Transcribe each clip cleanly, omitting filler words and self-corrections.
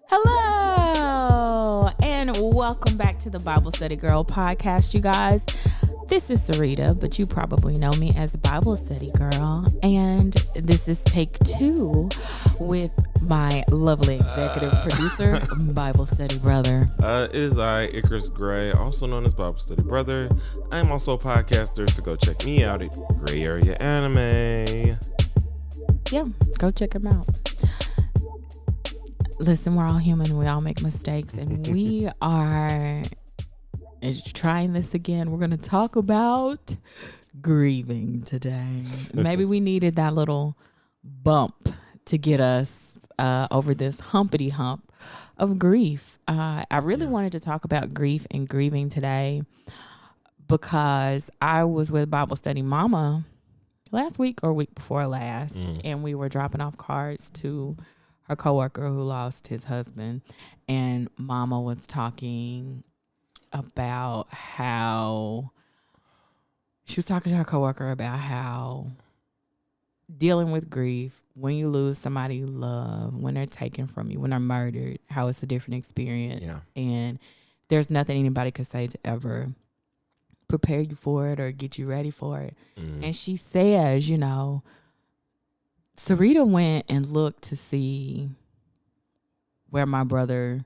Hello, and welcome back to the Bible Study Girl podcast, you guys. This is Sarita, but you probably know me as Bible Study Girl, and this is take 2 with my lovely executive producer, Bible Study Brother. It is I, Icarus Gray, also known as Bible Study Brother. I'm also a podcaster, so go check me out at Gray Area Anime. Yeah, go check him out. Listen, we're all human. We all make mistakes, and we are trying this again. We're going to talk about grieving today. Maybe we needed that little bump to get us over this humpity hump of grief. I really wanted to talk about grief and grieving today because I was with Bible Study Mama last week or week before last, and we were dropping off cards to her coworker who lost his husband, and Mama was talking about how she was talking to her coworker about how dealing with grief when you lose somebody you love, when they're taken from you, when they're murdered, how it's a different experience. Yeah. And there's nothing anybody could say to ever prepare you for it or get you ready for it. And she says, you know, Sarita went and looked to see where my brother,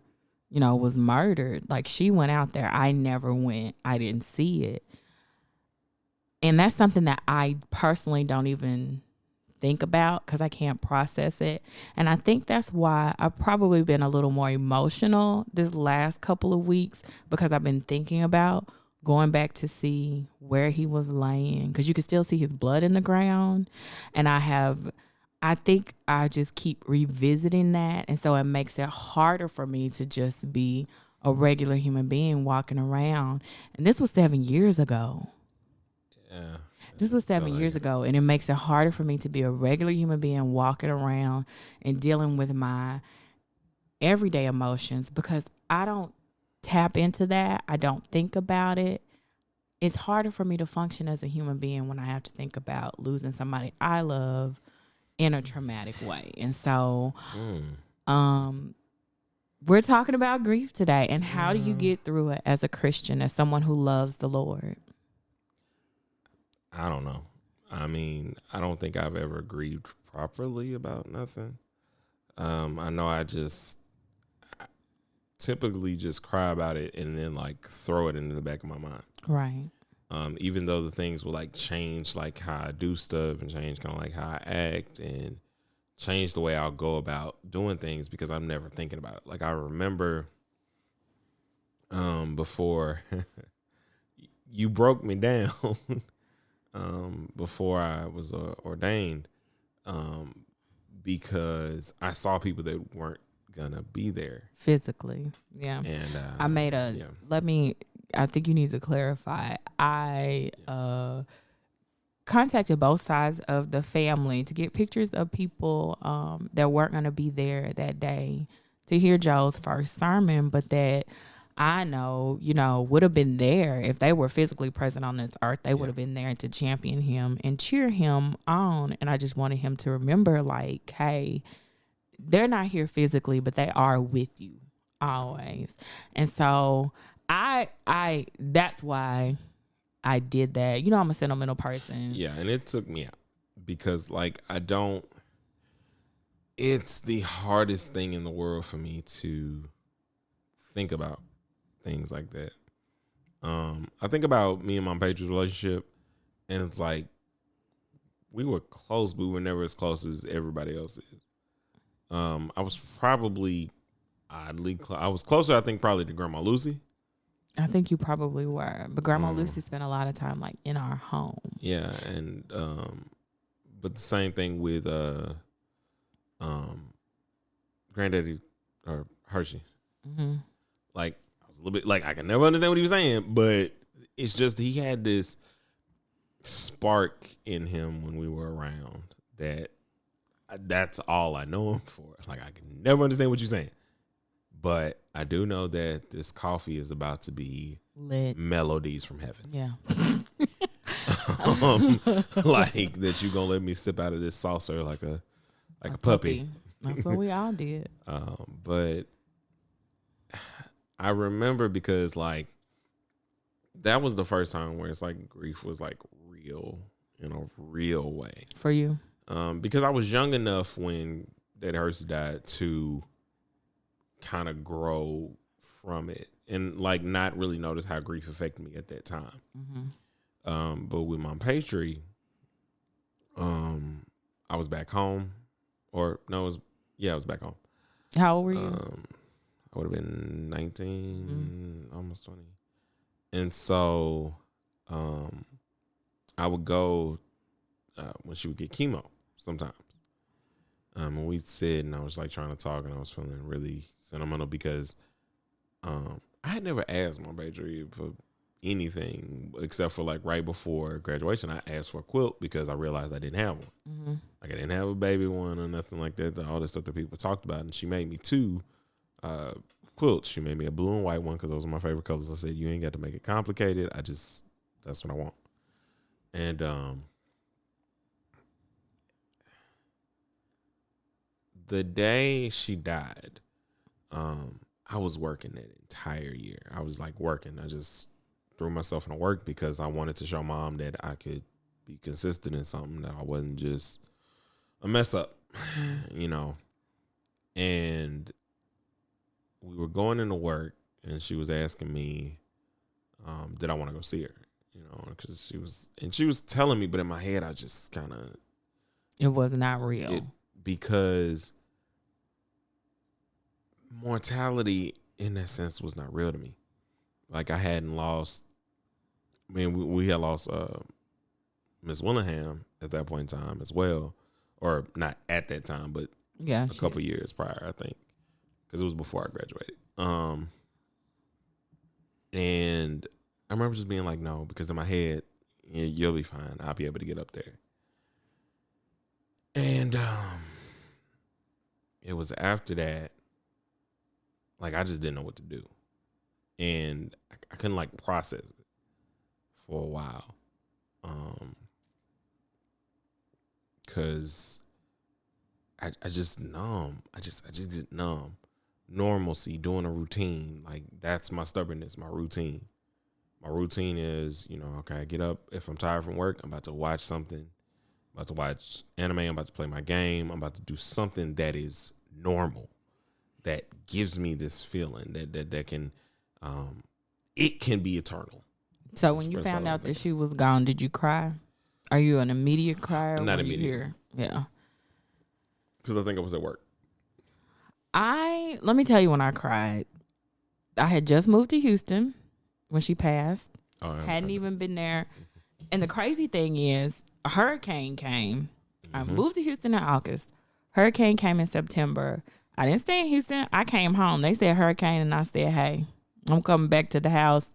you know, was murdered. Like, she went out there. I never went. I didn't see it. And that's something that I personally don't even think about because I can't process it. And I think that's why I've probably been a little more emotional this last couple of weeks, because I've been thinking about going back to see where he was laying, because you can still see his blood in the ground. And I think I just keep revisiting that. And so it makes it harder for me to just be a regular human being walking around. And this was 7 years ago. Yeah. This was 7 years ago. And it makes it harder for me to be a regular human being walking around and dealing with my everyday emotions, because I don't tap into that. I don't think about it. It's harder for me to function as a human being when I have to think about losing somebody I love in a traumatic way. And so we're talking about grief today, and how do you get through it as a Christian, as someone who loves the Lord? I don't know. I mean, I don't think I've ever grieved properly about nothing. I know I typically just cry about it and then like throw it into the back of my mind. Right. Even though the things will like change like how I do stuff and change kind of like how I act and change the way I'll go about doing things, because I'm never thinking about it. Like, I remember before you broke me down before I was ordained, because I saw people that weren't gonna be there Physically. Yeah. And I think you need to clarify. I contacted both sides of the family to get pictures of people that weren't going to be there that day to hear Joe's first sermon, but that I know, you know, would have been there if they were physically present on this earth. They would have been there to champion him and cheer him on. And I just wanted him to remember, like, hey, they're not here physically, but they are with you always. And so that's why I did that. You know, I'm a sentimental person. Yeah, and it took me out because, like, it's the hardest thing in the world for me to think about things like that. I think about me and my Patriots relationship, and it's like we were close, but we were never as close as everybody else is. I was probably oddly close. I was closer, I think, probably to Grandma Lucy. I think you probably were, but Grandma Lucy spent a lot of time like in our home. Yeah, and but the same thing with Granddaddy or Hershey. Mm-hmm. Like, I was a little bit like, I can never understand what he was saying, but it's just he had this spark in him when we were around that's all I know him for. Like, I can never understand what you're saying. But I do know that this coffee is about to be lit. Melodies from heaven. Yeah. Like that you gonna let me sip out of this saucer like a puppy. That's what we all did. But I remember because like that was the first time where it's like grief was like real in a real way for you. Because I was young enough when Daddy Hersey died to kind of grow from it and like not really notice how grief affected me at that time. Mm-hmm. But with Mom Pastry, I was back home, or no, I was back home. How old were you? I would have been 19, almost 20. And so I would go when she would get chemo sometimes. And we'd sit and I was like trying to talk and I was feeling really sentimental because I had never asked my baby for anything except for like right before graduation. I asked for a quilt because I realized I didn't have one. Mm-hmm. Like I didn't have a baby one or nothing like that. All the stuff that people talked about. And she made me 2 quilts. She made me a blue and white one because those are my favorite colors. I said, you ain't got to make it complicated. That's what I want. And the day she died, I was working that entire year. I was like working. I just threw myself into work because I wanted to show Mom that I could be consistent in something, that I wasn't just a mess up, you know. And we were going into work and she was asking me, did I want to go see her? You know, because she was telling me, but in my head, I just kind of. It was not real. Because mortality in that sense was not real to me. Like I hadn't lost, I mean, we had lost Miss Willingham at that point in time as well. Or not at that time, but a couple years prior, I think. Because it was before I graduated. And I remember just being like, no, because in my head, you'll be fine. I'll be able to get up there. And it was after that, like I just didn't know what to do. And I couldn't like process it for a while. Cause I just numb. I just get numb. Normalcy, doing a routine, like that's my stubbornness, my routine. My routine is, you know, okay, I get up. If I'm tired from work, I'm about to watch something. I'm about to watch anime. I'm about to play my game. I'm about to do something that is normal, that gives me this feeling that can, it can be eternal. So when you found out that she was gone, did you cry? Are you an immediate crier? Not immediate. Yeah. Because I think I was at work. Let me tell you when I cried. I had just moved to Houston when she passed. Hadn't even been there. And the crazy thing is, a hurricane came. I moved to Houston in August. Hurricane came in September. I didn't stay in Houston. I came home. They said hurricane, and I said, hey, I'm coming back to the house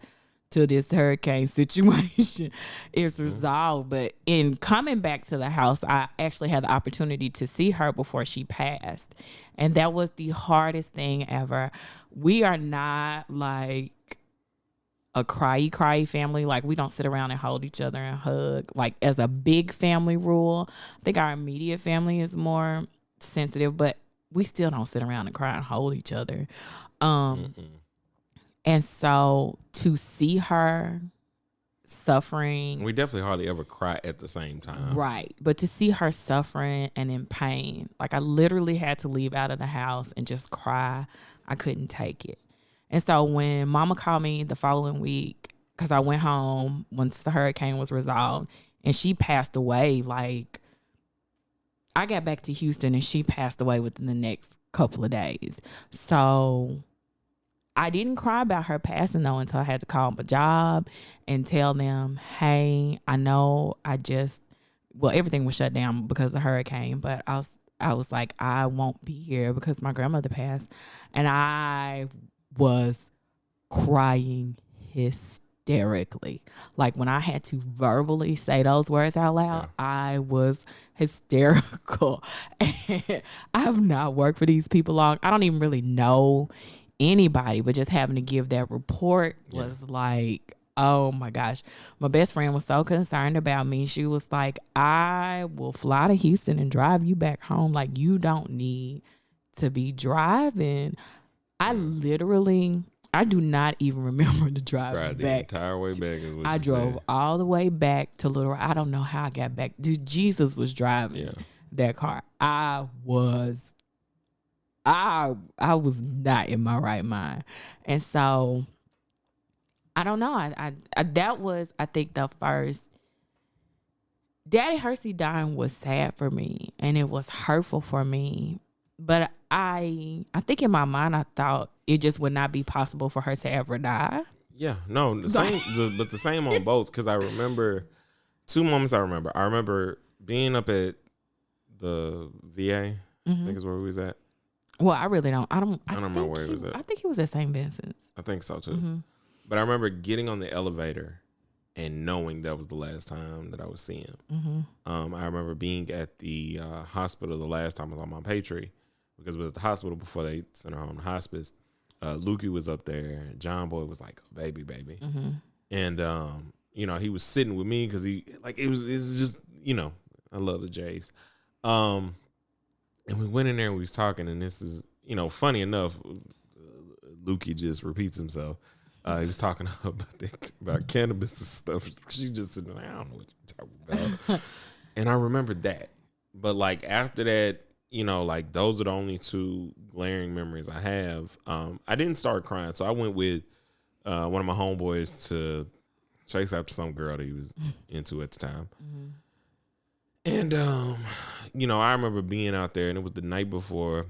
till this hurricane situation is resolved. But in coming back to the house, I actually had the opportunity to see her before she passed. And that was the hardest thing ever. We are not like a cry family. Like we don't sit around and hold each other and hug. Like as a big family rule, I think our immediate family is more sensitive, but we still don't sit around and cry and hold each other. And so to see her suffering. We definitely hardly ever cry at the same time. Right. But to see her suffering and in pain, like I literally had to leave out of the house and just cry. I couldn't take it. And so when Mama called me the following week, because I went home once the hurricane was resolved, and she passed away, like I got back to Houston and she passed away within the next couple of days. So I didn't cry about her passing though until I had to call my job and tell them, hey, I know everything was shut down because of the hurricane, but I was like, I won't be here because my grandmother passed. And I was crying hysterically. Like when I had to verbally say those words out loud, I was hysterical. And I have not worked for these people long. I don't even really know anybody, but just having to give that report was like, Oh my gosh. My best friend was so concerned about me. She was like, I will fly to Houston and drive you back home. Like, you don't need to be driving. I literally, I do not even remember the drive Right, the back. entire way back is what I you drove said. all the way back to Little Rock. I don't know how I got back. Jesus was driving that car. I was not in my right mind. And so I don't know. I that was, I think, the first. Daddy Hersey dying was sad for me and it was hurtful for me. But I think in my mind I thought it just would not be possible for her to ever die. Yeah, no, the same, but the same on both. Because I remember 2 moments. I remember being up at the VA. I think is where we was at. Well, I really don't. I don't remember where he was at. I think he was at St. Vincent's. I think so too. But I remember getting on the elevator and knowing that was the last time that I would see him. I remember being at the hospital the last time I was on my Patri, because it was at the hospital before they sent her home to hospice. Lukey was up there. John Boy was like, baby. And, he was sitting with me because it was just, I love the Jays. And we went in there and we was talking, and this is, funny enough, Lukey just repeats himself. He was talking about cannabis and stuff. She just said, I don't know what you're talking about. And I remembered that. But after that, those are the only 2 glaring memories I have. I didn't start crying. So I went with one of my homeboys to chase after some girl that he was into at the time. And, I remember being out there, and it was the night before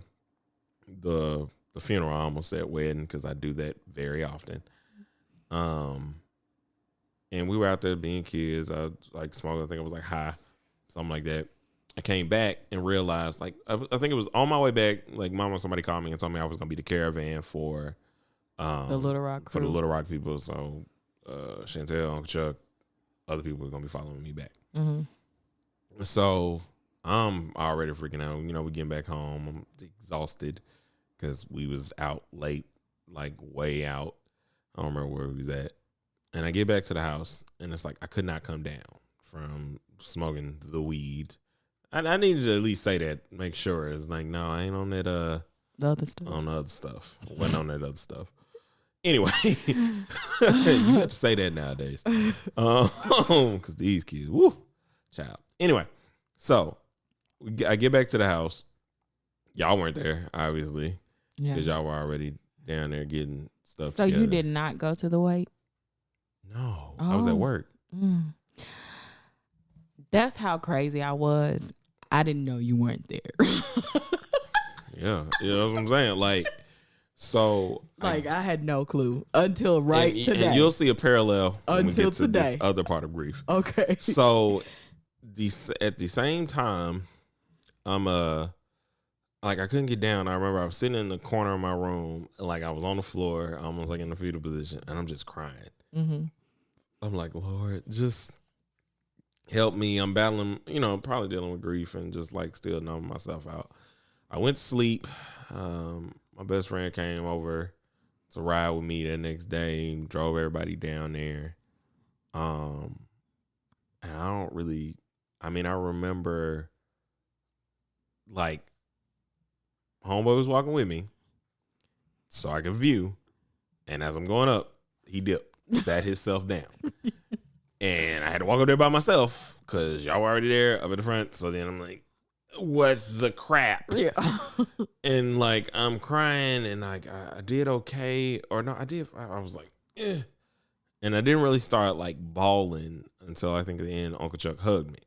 the funeral. I almost said wedding because I do that very often. And we were out there being kids. I was smoking. I think I was high, something like that. I came back and realized, I think it was on my way back, mama, somebody called me and told me I was going to be the caravan for the Little Rock crew. For the Little Rock people. So Chantel, Uncle Chuck, other people were going to be following me back. So I'm already freaking out. We getting back home. I'm exhausted because we was out late, way out. I don't remember where we was at. And I get back to the house, and it's I could not come down from smoking the weed. I needed to at least say that, make sure. It's no, I ain't on that the other stuff. On the other stuff. Wasn't on that other stuff. Anyway, you have to say that nowadays. Because these kids, woo, child. Anyway, so I get back to the house. Y'all weren't there, obviously, because y'all were already down there getting stuff So together. you did not go to the wake? No, I was at work. That's how crazy I was. I didn't know you weren't there. Yeah, that's what I'm saying. So I had no clue until today. And you'll see a parallel when we get to today. this other part of grief. Okay. So at the same time, I'm I couldn't get down. I remember I was sitting in the corner of my room, I was on the floor, almost in the fetal position, and I'm just crying. I'm like, Lord, just help me. I'm battling, probably dealing with grief and just still numbing myself out. I went to sleep. My best friend came over to ride with me the next day, drove everybody down there. And I remember homeboy was walking with me so I could view. And as I'm going up, he dipped, sat himself down. And I had to walk up there by myself because y'all were already there up at the front. So then I'm like, what the crap? Yeah. And I'm crying and I did okay. Or no, I did. I was like, eh. And I didn't really start bawling until I think at the end Uncle Chuck hugged me.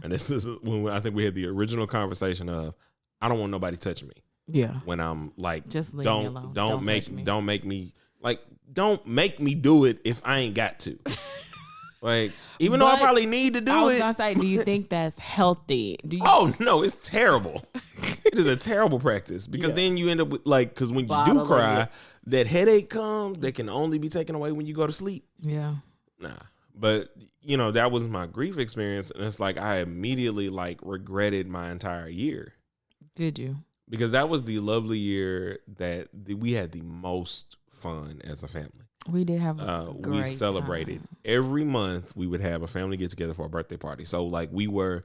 And this is when I think we had the original conversation of, I don't want nobody touching me. Yeah. When I'm just leave me alone. Don't make me don't make me do it if I ain't got to. Even though I probably need to do it. I was gonna say, do you think that's healthy? Oh no, it's terrible. It is a terrible practice because then you end up with because when you do cry, that headache comes that can only be taken away when you go to sleep. Yeah. Nah. But that was my grief experience, and it's I immediately regretted my entire year. Did you? Because that was the lovely year that we had the most fun as a family. We did have a great we celebrated time. every month. We would have a family get together for a birthday party. So like we were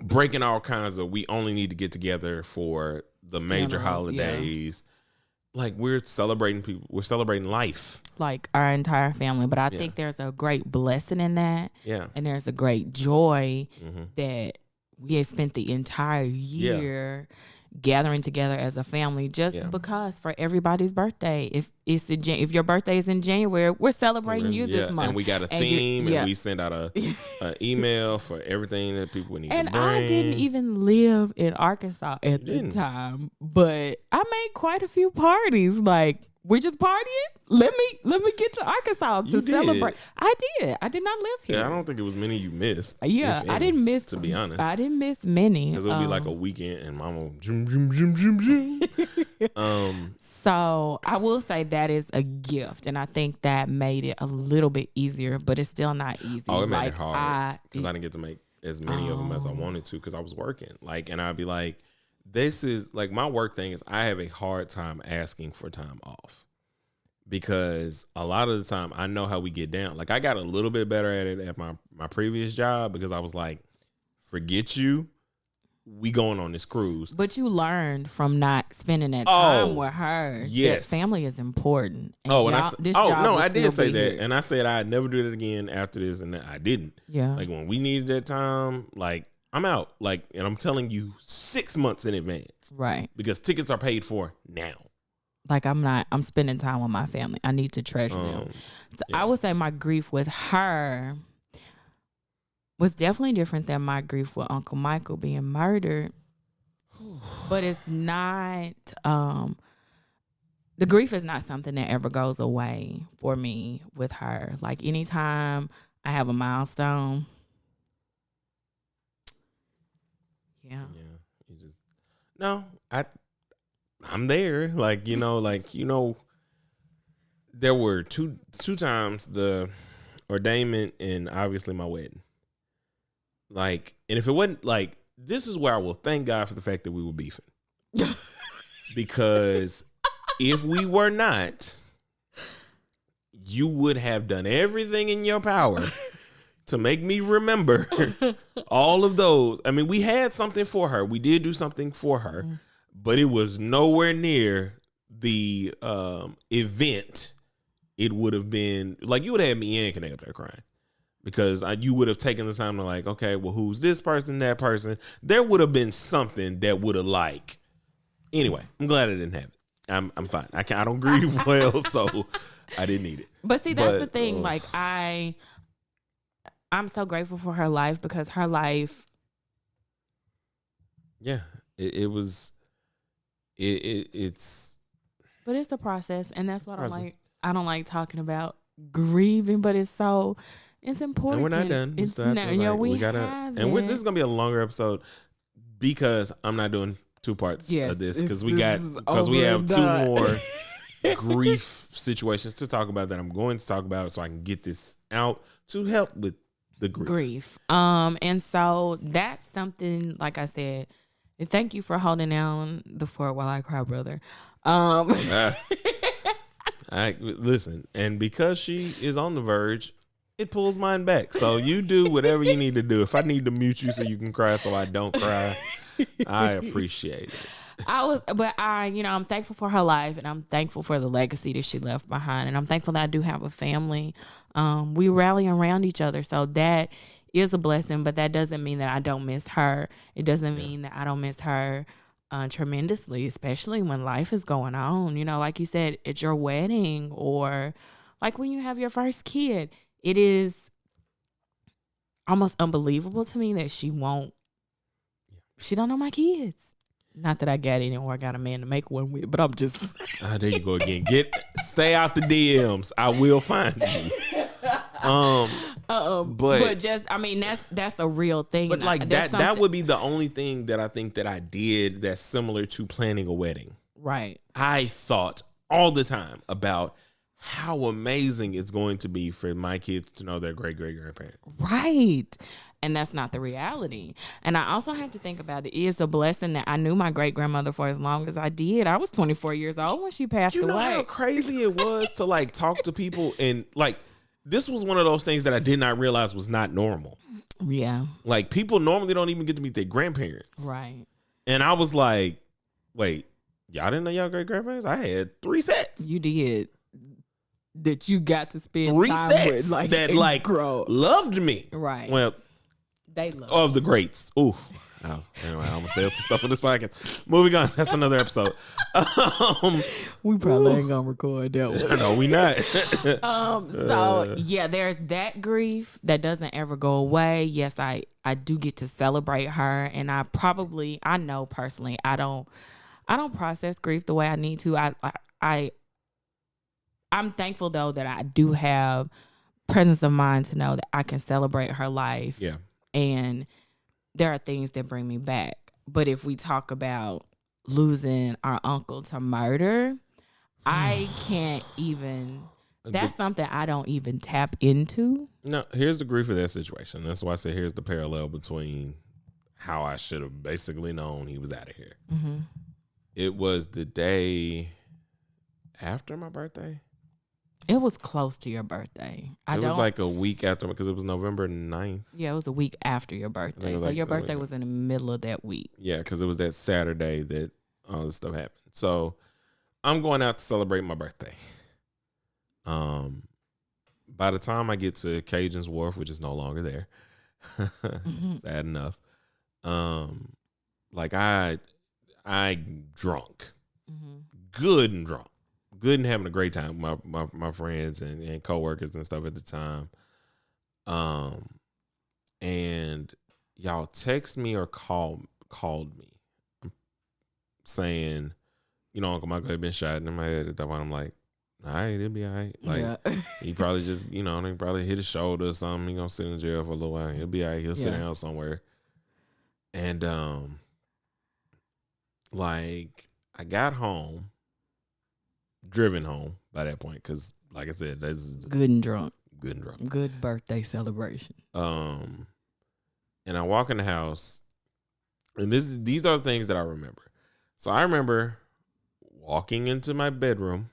breaking all kinds of, we only need to get together for the major Funerals, holidays. Like we're celebrating people. We're celebrating life. Like our entire family. But I Yeah. think there's a great blessing in that. Yeah. And there's a great joy Mm-hmm. that we have spent the entire year gathering together as a family just because for everybody's birthday. If if your birthday is in January, we're celebrating you this month. And we got a theme and we send out a email for everything that people need to bring. And I didn't even live in Arkansas at the time, but I made quite a few parties. Like, we're just partying. Let me get to Arkansas to celebrate. I did. I did not live here. Yeah, I don't think it was many you missed. Yeah, I didn't miss. To be honest, I didn't miss many. Because it would be like a weekend, and Mama zoom zoom zoom zoom zoom. So I will say that is a gift, and I think that made it a little bit easier, but it's still not easy. Oh, it made it hard because I didn't get to make as many of them as I wanted to because I was working. Like, and I'd be like, this is like my work thing is I have a hard time asking for time off. Because a lot of the time I know how we get down. Like I got a little bit better at it at my previous job because I was like, forget you. We going on this cruise. But you learned from not spending that time with her. Yes. That family is important. And I did say that. Here. And I said I'd never do it again after this, and I didn't. Yeah. Like when we needed that time, like I'm out. Like, and I'm telling you 6 months in advance. Right. Because tickets are paid for now. Like I'm spending time with my family. I need to treasure them. So I would say my grief with her was definitely different than my grief with Uncle Michael being murdered. But it's not, the grief is not something that ever goes away for me with her. Like anytime I have a milestone. Yeah. Yeah. You just, no, I'm there. Like, there were two times the ordainment and obviously my wedding. Like, and if it wasn't like, this is where I will thank God for the fact that we were beefing. Because if we were not, you would have done everything in your power to make me remember all of those. I mean, we had something for her. We did do something for her. But it was nowhere near the event it would have been. Like, you would have had me and Kane up there crying. Because you would have taken the time to like, okay, well, who's this person, that person? There would have been something that would have like. Anyway, I'm glad I didn't have it. I'm fine. I don't grieve well, so I didn't need it. But see, that's the thing. Like, I'm so grateful for her life because her life. Yeah, it was. It's but it's a process, and that's what I'm like. I don't like talking about grieving, but it's important. And we're not done. We gotta, and this is gonna be a longer episode because I'm not doing 2 parts of this because we have 2 more grief situations to talk about that I'm going to talk about so I can get this out to help with the grief. And so that's something, like I said. And thank you for holding down the fort while I cry, brother. Listen, and because she is on the verge, it pulls mine back. So you do whatever you need to do. If I need to mute you so you can cry so I don't cry, I appreciate it. I'm thankful for her life, and I'm thankful for the legacy that she left behind, and I'm thankful that I do have a family. We rally around each other, so that is a blessing, but that doesn't mean that I don't miss her. It doesn't mean that I don't miss her tremendously, especially when life is going on. Like you said, at your wedding or like when you have your first kid, it is almost unbelievable to me that she don't know my kids. Not that I got any or I got a man to make one with, but I'm just. There you go again. Stay out the DMs. I will find you. But just, I mean, that's a real thing. But like that would be the only thing that I think that I did that's similar to planning a wedding. Right. I thought all the time about how amazing it's going to be for my kids to know their great-great-grandparents. Right. And that's not the reality. And I also have to think about it is a blessing that I knew my great grandmother for as long as I did. I was 24 years old when she passed You know away. how crazy it was to like talk to people, and like this was one of those things that I did not realize was not normal. Yeah. Like people normally don't even get to meet their grandparents. Right. And I was like, wait, y'all didn't know y'all great grandparents? I had 3 sets. You did. That you got to spend 3 time sets with, like, that and like grow. loved me. Right. Well, they love of the greats. Ooh. Oh, anyway, I'm gonna say some stuff on this podcast. Moving on. That's another episode. We probably ain't gonna record that one. No, we not. So yeah, there's that grief that doesn't ever go away. Yes, I do get to celebrate her, and I know personally I don't process grief the way I need to. I'm thankful though that I do have presence of mind to know that I can celebrate her life. Yeah. And there are things that bring me back. But if we talk about losing our uncle to murder, I can't even. That's something I don't even tap into. No, here's the grief of that situation. That's why I say here's the parallel between how I should have basically known he was out of here. Mm-hmm. It was the day after my birthday. It was close to your birthday. It was like a week after, because it was November 9th. Yeah, it was a week after your birthday. So your birthday was in the middle of that week. Yeah, because it was that Saturday that all this stuff happened. So I'm going out to celebrate my birthday. By the time I get to Cajun's Wharf, which is no longer there, sad enough. Like I drunk, good and drunk. Good and having a great time with my friends and coworkers and stuff at the time. And y'all text me or called me saying, Uncle Michael had been shot. And in my head at that point, I'm like, all right, it'll be all right. Like, he probably just, they probably hit his shoulder or something. He gonna sit in jail for a little while. He'll be all right. He'll sit down somewhere. And like I got home. Driven home by that point, because like I said, this is good and drunk. Good birthday celebration. And I walk in the house, and these are the things that I remember. So I remember walking into my bedroom,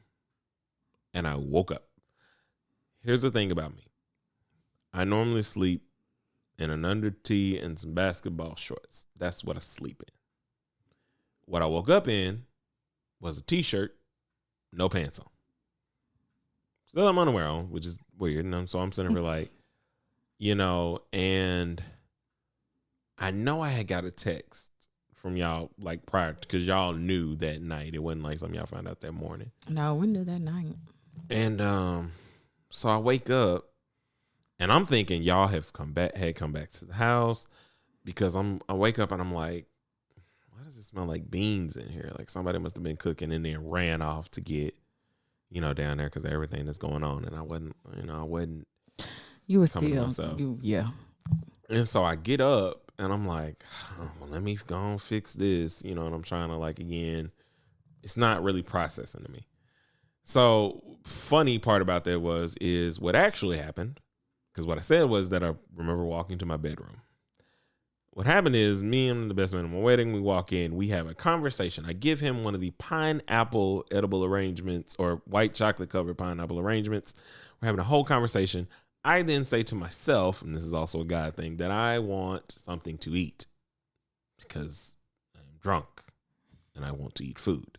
and I woke up. Here's the thing about me: I normally sleep in an under tee and some basketball shorts. That's what I sleep in. What I woke up in was a t-shirt. No pants on. Still have underwear on, which is weird. And so I'm sitting here like, and I know I had got a text from y'all like prior, because y'all knew that night. It wasn't like something y'all found out that morning. No, we knew that night. And so I wake up and I'm thinking y'all had come back to the house, because I wake up and I'm like, why does it smell like beans in here? Like somebody must have been cooking in there and ran off to get, down there because of everything that's going on. And I wasn't. You were still, yeah. And so I get up and I'm like, well, let me go and fix this, and I'm trying to again, it's not really processing to me. So funny part about that is what actually happened, because what I said was that I remember walking to my bedroom. What happened is me and the best man at my wedding, we walk in, we have a conversation. I give him one of the pineapple edible arrangements, or white chocolate covered pineapple arrangements. We're having a whole conversation. I then say to myself, and this is also a God thing, that I want something to eat because I'm drunk and I want to eat food.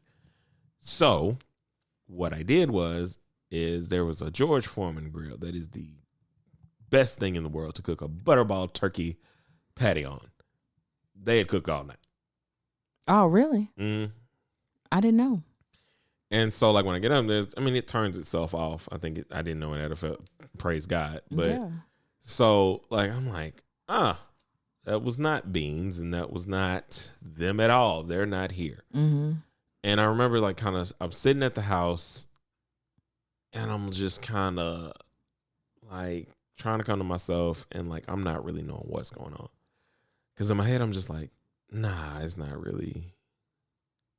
So what I did is there was a George Foreman grill that is the best thing in the world to cook a butterball turkey patty on. They had cooked all night. Oh, really? I didn't know. And so, when I get up, it turns itself off. I think I didn't know it felt. Praise God. But so, I'm like, that was not beans, and that was not them at all. They're not here. Mm-hmm. And I remember, I'm sitting at the house, and I'm just kind of trying to come to myself, and I'm not really knowing what's going on. Because in my head, I'm just like, nah, it's not really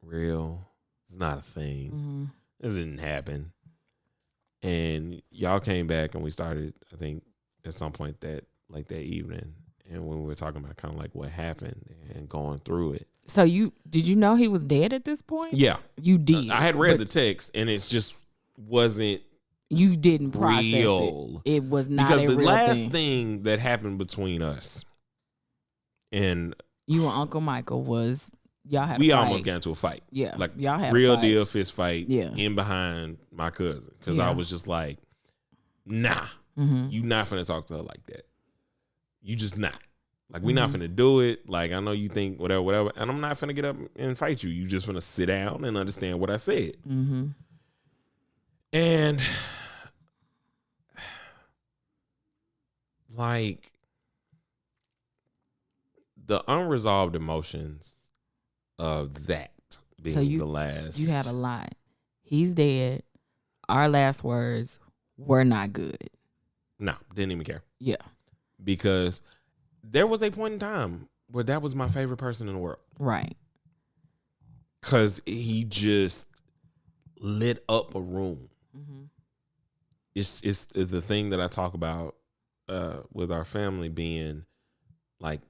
real. It's not a thing. Mm-hmm. This didn't happen. And y'all came back and we started, I think, at some point that evening. and when we were talking about kind of like what happened and going through it. So did you know he was dead at this point? Yeah, you did. I had read the text, and it just wasn't. You didn't process real. It was not because a the real last thing that happened between us and you and Uncle Michael was y'all had. We a fight. almost got into a fight. Yeah, like y'all had real a fight. deal fist fight. Yeah. In behind my cousin because I was just like, nah, Mm-hmm. you not finna talk to her like that. You just not. Like, we not finna do it. Like, I know you think whatever, and I'm not finna get up and fight you. You just finna sit down and understand what I said. Mm-hmm. And like the unresolved emotions of that being the last. You had a lot. He's dead. Our last words were not good. No, didn't even care. Yeah. Because there was a point in time where that was my favorite person in the world. Right. Because he just lit up a room. Mm-hmm. It's the thing that I talk about with our family being like,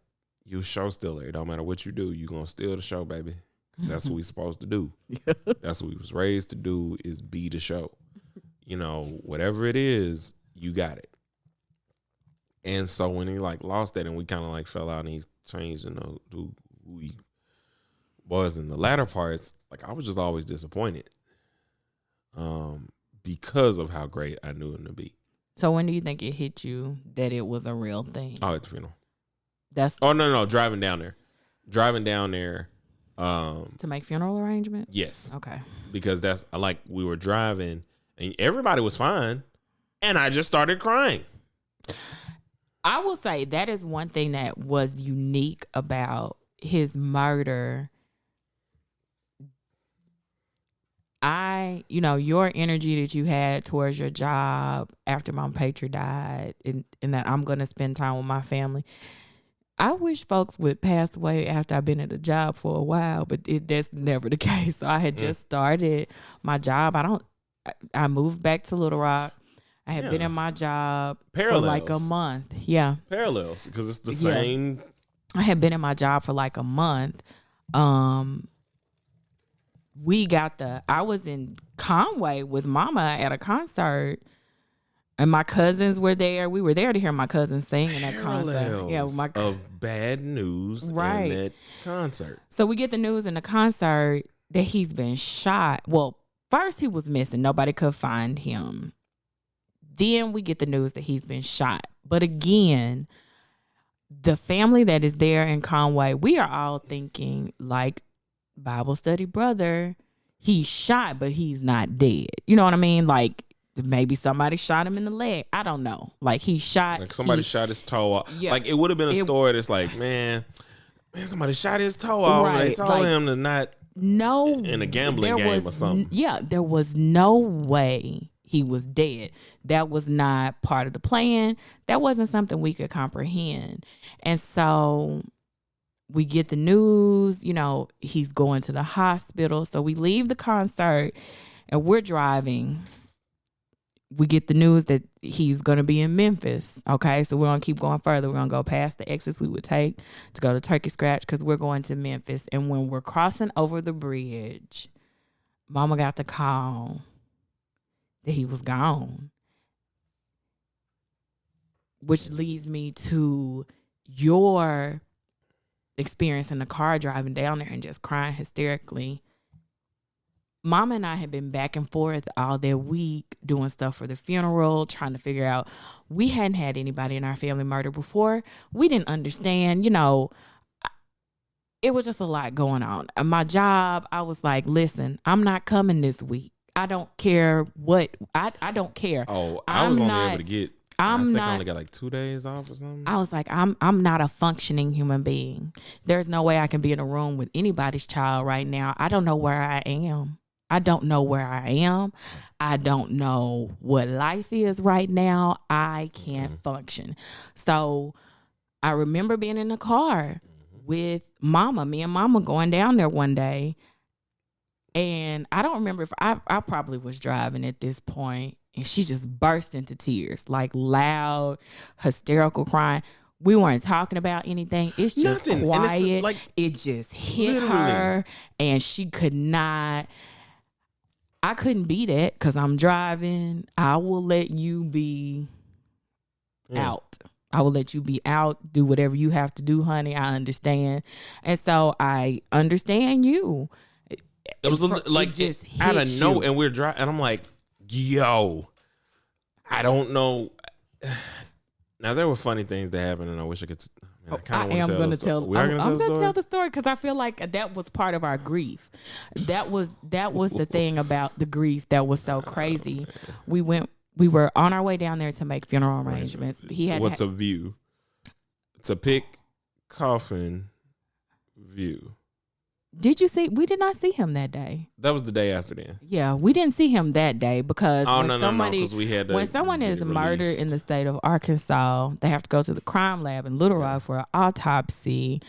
you a show stealer. It don't matter what you do, you gonna steal the show, baby. That's what we supposed to do. That's what we was raised to do, is be the show. You know, whatever it is, you got it. And so when he like lost that and we kind of like fell out and he changed, who he was in the latter parts, like I was just always disappointed. Because of how great I knew him to be. So when do you think it hit you that it was a real thing? Oh, at the funeral. No, driving down there. To make funeral arrangements? Yes. Okay. Because that's like, we were driving and everybody was fine and I just started crying. I will say that is one thing that was unique about his murder. Your energy that you had towards your job after Mom Patriot died and that I'm going to spend time with my family. I wish folks would pass away after I've been at a job for a while, but that's never the case. So I had just started my job. I moved back to Little Rock. I had been in my job for like a month. Yeah. Parallels, because it's the same. I had been in my job for like a month. I was in Conway with Mama at a concert, and my cousins were there. We were there to hear my cousins sing in that concert. Yeah, of bad news in that concert. So we get the news in the concert that he's been shot. Well, first he was missing. Nobody could find him. Then we get the news that he's been shot. But again, the family that is there in Conway, we are all thinking like, Bible study brother, he's shot, but he's not dead. You know what I mean? Like, maybe somebody shot him in the leg. I don't know. Like, he shot. Like, somebody shot his toe off. Yeah. Like, it would have been a story that's like, man, somebody shot his toe off. Right. And they told him to not. No. In a gambling game or something. Yeah, there was no way he was dead. That was not part of the plan. That wasn't something we could comprehend. And so we get the news, he's going to the hospital. So we leave the concert and we're driving. We get the news that he's going to be in Memphis. Okay, so we're going to keep going further. We're going to go past the exits we would take to go to Turkey Scratch because we're going to Memphis. And when we're crossing over the bridge, Mama got the call that he was gone. Which leads me to your experience in the car driving down there and just crying hysterically. Mama and I had been back and forth all that week doing stuff for the funeral, trying to figure out. We hadn't had anybody in our family murdered before. We didn't understand, it was just a lot going on. My job, I was like, listen, I'm not coming this week. I don't care what, I don't care. Oh, I was only able to get, I only got like 2 days off or something. I was like, I'm not a functioning human being. There's no way I can be in a room with anybody's child right now. I don't know where I am. I don't know where I am. I don't know what life is right now. I can't function. So I remember being in the car with Mama, me and Mama going down there one day. And I don't remember if I probably was driving at this point, and she just burst into tears, like loud, hysterical crying. We weren't talking about anything. It's just Nothing. quiet. It just hit her, and she could not. I couldn't be that because I'm driving. I will let you be out. I will let you be out. Do whatever you have to do, honey. I understand. And so I understand you. It was like just out of nowhere, and we're driving, and I'm like, yo, I don't know. Now there were funny things that happened, and I wish I could. I'm going to tell the story because I feel like that was part of our grief. That was the thing about the grief that was so crazy. We were on our way down there to make funeral arrangements. What's a view? It's a pick coffin view. Did you see? We did not see him that day. That was the day after then. Yeah, we didn't see him that day because when someone is murdered in the state of Arkansas, they have to go to the crime lab in Little Rock for an autopsy.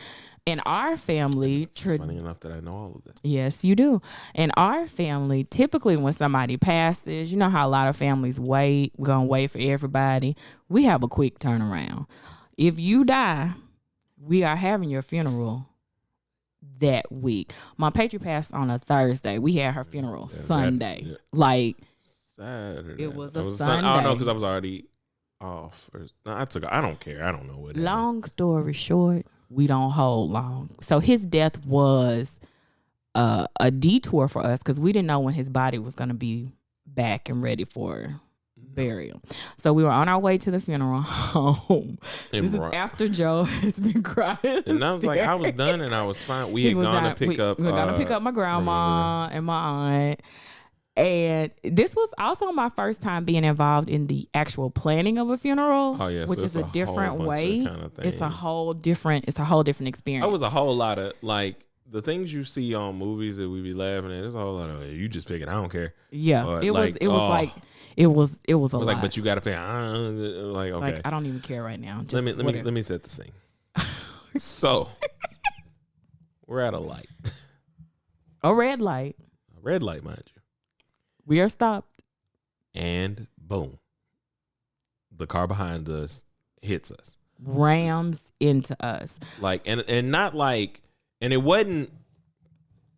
In our family, it's funny enough that I know all of this. Yes, you do. In our family, typically when somebody passes, you know how a lot of families wait. We're gonna wait for everybody. We have a quick turnaround. If you die, we are having your funeral that week. My patron passed on a Thursday. We had her funeral Sunday. Saturday. It was a Sunday. I don't know because I was already off. I don't care. I don't know what. Long story short, we don't hold long. So his death was a detour for us because we didn't know when his body was going to be back and ready for burial. So we were on our way to the funeral home. This is after Joe has been crying. And I was like, I was done and I was fine. We had gone to pick up. We were going to pick up my grandma and my aunt. And this was also my first time being involved in the actual planning of a funeral, which is a different way. It's a whole different experience. It was a whole lot of the things you see on movies that we be laughing at. There's a whole lot of you just pick it. I don't care. Yeah, it was a lot. Like, but you got to pay. Okay. I don't even care right now. Just let me set the scene. So we're at a light. A red light. A red light, mind you. We are stopped. And boom. The car behind us hits us. Rams into us. And not and it wasn't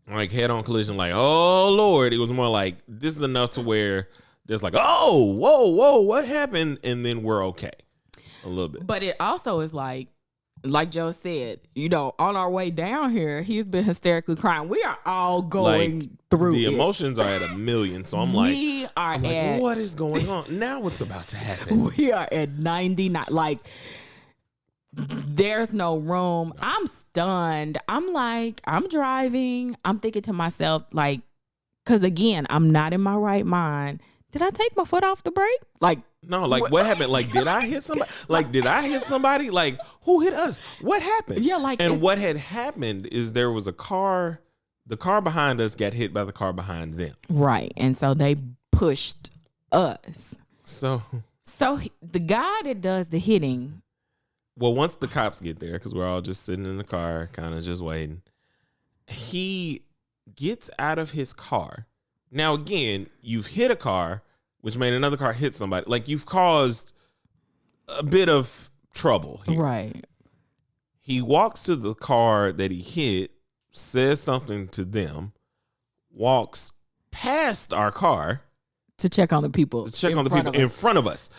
like head on collision, oh Lord. It was more like this is enough to where there's oh, whoa, what happened? And then we're okay. A little bit. But it also is like Joe said, on our way down here, he's been hysterically crying. We are all going through the emotions are at 1,000,000. So I'm like, what is going on? Now what's about to happen? We are at 99. There's no room. I'm stunned. I'm driving. I'm thinking to myself, because again, I'm not in my right mind. Did I take my foot off the brake? No, what happened? Did I hit somebody? Did I hit somebody? Who hit us? What happened? Yeah, and what had happened is there was a car. The car behind us got hit by the car behind them. Right, and so they pushed us. So the guy that does the hitting. Well, once the cops get there, because we're all just sitting in the car, kind of just waiting, he gets out of his car. Now, again, you've hit a car, which made another car hit somebody. You've caused a bit of trouble here. Right. He walks to the car that he hit, says something to them, walks past our car. To check on the people. In front of us.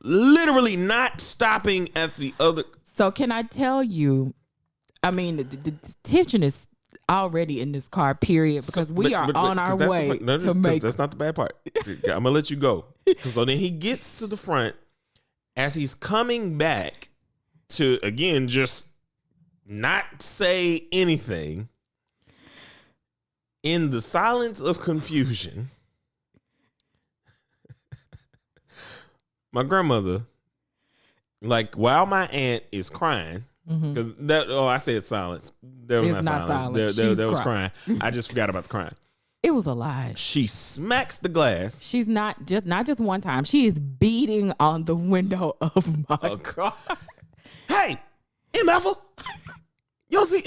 Literally not stopping at the other. So can I tell you, the tension is already in this car, period, because we are on our way to make. That's not the bad part. I'm going to let you go. So then he gets to the front as he's coming back to, again, just not say anything. In the silence of confusion, my grandmother, while my aunt is crying, because I said silence. There was not silence. There was crying. I just forgot about the crying. It was a lie. She smacks the glass. She's not just one time. She is beating on the window of my car. Hey, MF, you don't see.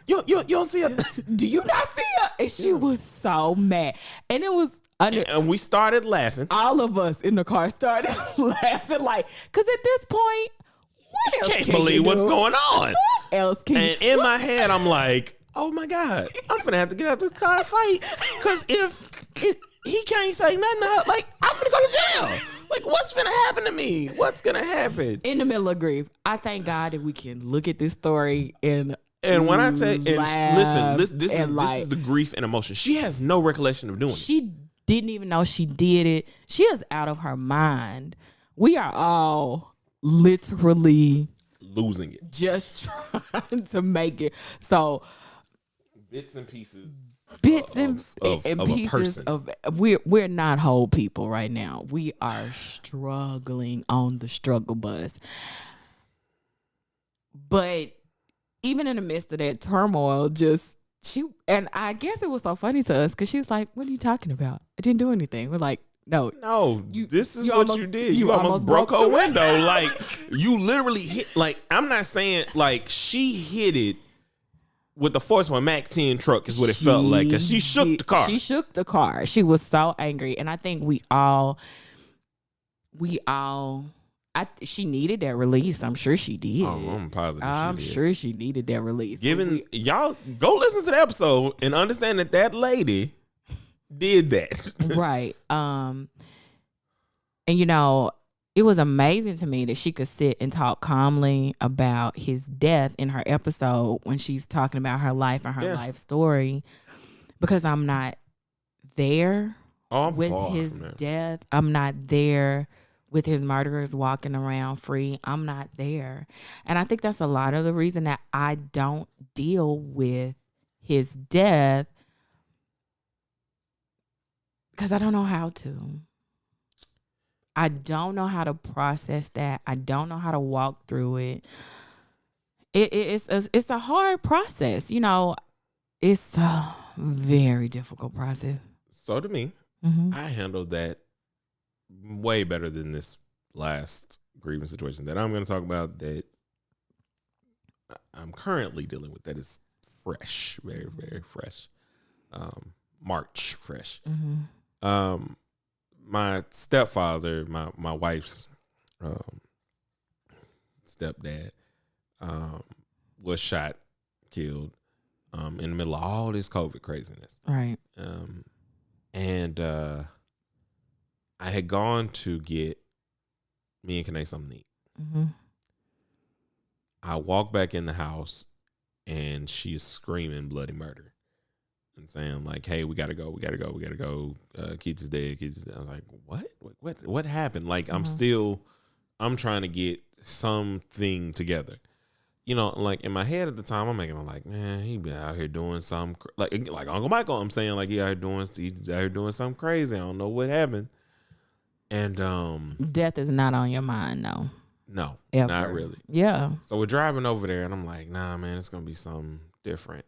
You don't see her. Do you not see her? And she was so mad. And it was And we started laughing. All of us in the car started laughing, like, because at this point, what else Can't can believe you what's do? going on. What else can And in my head, I'm like, oh my God, I'm finna have to get out this car and fight. Because if he can't say nothing, like, I'm finna go to jail. Like, what's finna happen to me? What's gonna happen? in the middle of grief? I thank God that we can look at this story and when I say, and listen, this like, is the grief and emotion. She has no recollection of doing it. She didn't even know she did it. She is out of her mind. We are all literally Losing it. just trying to make it. So Bits and pieces. and of pieces a person. of we're not whole people right now. We are struggling on the struggle bus. But even in the midst of that turmoil, and I guess it was so funny to us because she was like, "What are you talking about? I didn't do anything." We're like, "No, this is you what almost- you did. you You almost broke her the window. Like, you literally hit, like, I'm not saying, like, she hit it with the force of a Mac 10 truck is what it felt like. Because she shook the car. She shook the car. She was so angry. And I think she needed that release. I'm sure she did. Oh, I'm positive I'm she did. sure she needed that release. Y'all go listen to the episode and understand that lady did that. Right. And it was amazing to me that she could sit and talk calmly about his death in her episode when she's talking about her life and her life story, because I'm not there with his death. I'm not there with his murderers walking around free. I'm not there. And I think that's a lot of the reason that I don't deal with his death, because I don't know how to. I don't know how to process that. I don't know how to walk through it. It's a hard process. It's a very difficult process. So to me, I handled that way better than this last grievance situation that I'm going to talk about that I'm currently dealing with. That is fresh, very, very fresh. March fresh. My stepfather, my wife's stepdad, was shot, killed, in the middle of all this COVID craziness. Right. And I had gone to get me and Kanae something to eat. I walk back in the house and she is screaming bloody murder and saying like, "Hey, we gotta go. Keats is dead. I was like, what happened? Like, I'm trying to get something together. Like in my head at the time, I'm making like, man, he been out here doing something like Uncle Michael. I'm saying like he's out here doing something crazy. I don't know what happened. And death is not on your mind, no. No, ever. Not really. Yeah. So we're driving over there, and I'm like, nah, man, it's gonna be something different.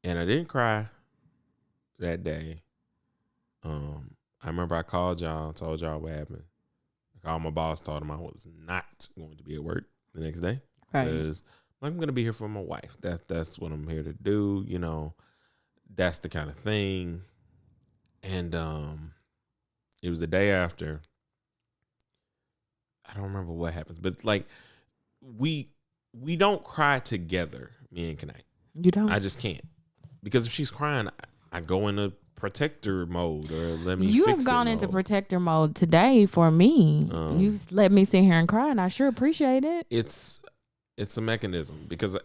And I didn't cry that day. I remember I called y'all, told y'all what happened. I called my boss, told him I was not going to be at work the next day. Right. Because I'm going to be here for my wife. That's what I'm here to do. That's the kind of thing. And it was the day after. I don't remember what happened. But, like, we don't cry together, me and Kanae. You don't? I just can't. Because if she's crying, I go into protector mode or let me You fix have gone it into mode. protector mode today for me. You've let me sit here and cry, and I sure appreciate it. It's a mechanism because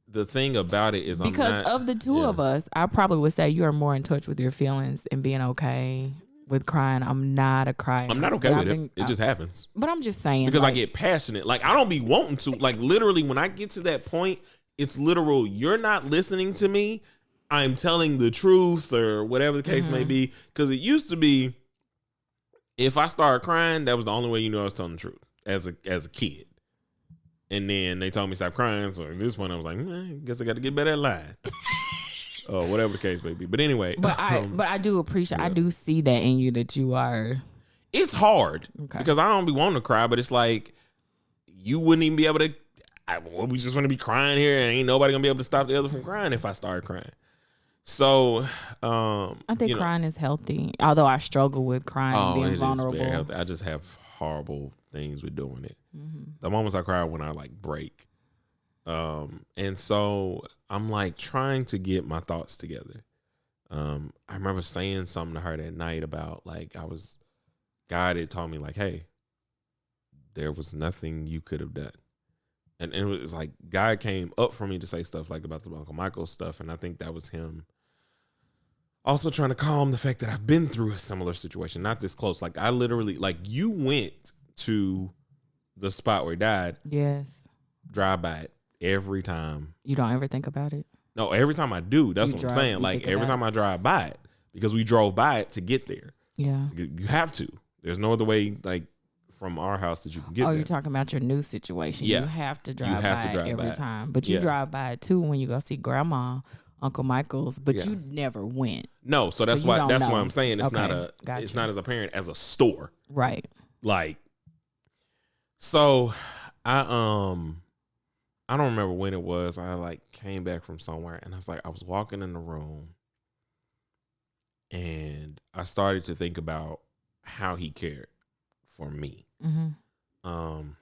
the thing about it is because of the two of us, I probably would say you are more in touch with your feelings and being okay with crying. I'm not a crier. I'm not okay with it. It just happens. But I'm just saying. Because I get passionate. Like, I don't be wanting to. Like, literally, when I get to that point, it's literal. You're not listening to me. I'm telling the truth or whatever the case may be. Because it used to be, if I started crying, that was the only way you knew I was telling the truth as a kid. And then they told me stop crying. So at this point, I was like, I guess I got to get better at lying. Or whatever the case may be. But anyway. But I do appreciate, I do see that in you that you are. It's hard because I don't be wanting to cry, but it's like you wouldn't even be able to. We just want to be crying here, and ain't nobody gonna be able to stop the other from crying if I start crying. So, I think crying is healthy, although I struggle with crying and being it is very vulnerable. healthy. I just have horrible things with doing it. Mm-hmm. The moments I cry when I like break. And so I'm like trying to get my thoughts together. I remember saying something to her that night about like God had told me like, hey, there was nothing you could have done. And it was like God came up for me to say stuff like about the Uncle Michael stuff. And I think that was him also trying to calm the fact that I've been through a similar situation, not this close. Like I literally, like you went to the spot where he died. Yes. Drive by it every time. You don't ever think about it? No, every time I do, that's what I'm saying. Like every time I drive by it, because we drove by it to get there. Yeah. You have to. There's no other way, like from our house, that you can get there. You're talking about your new situation. Yeah. You have to drive by it every time. But you drive by it too when you go see Grandma, Uncle Michael's, but you never went. No, so that's why I'm saying it's it's not as apparent as a store. Right. Like, so I don't remember when it was. I like came back from somewhere and I was walking in the room and I started to think about how he cared for me. Mm-hmm. And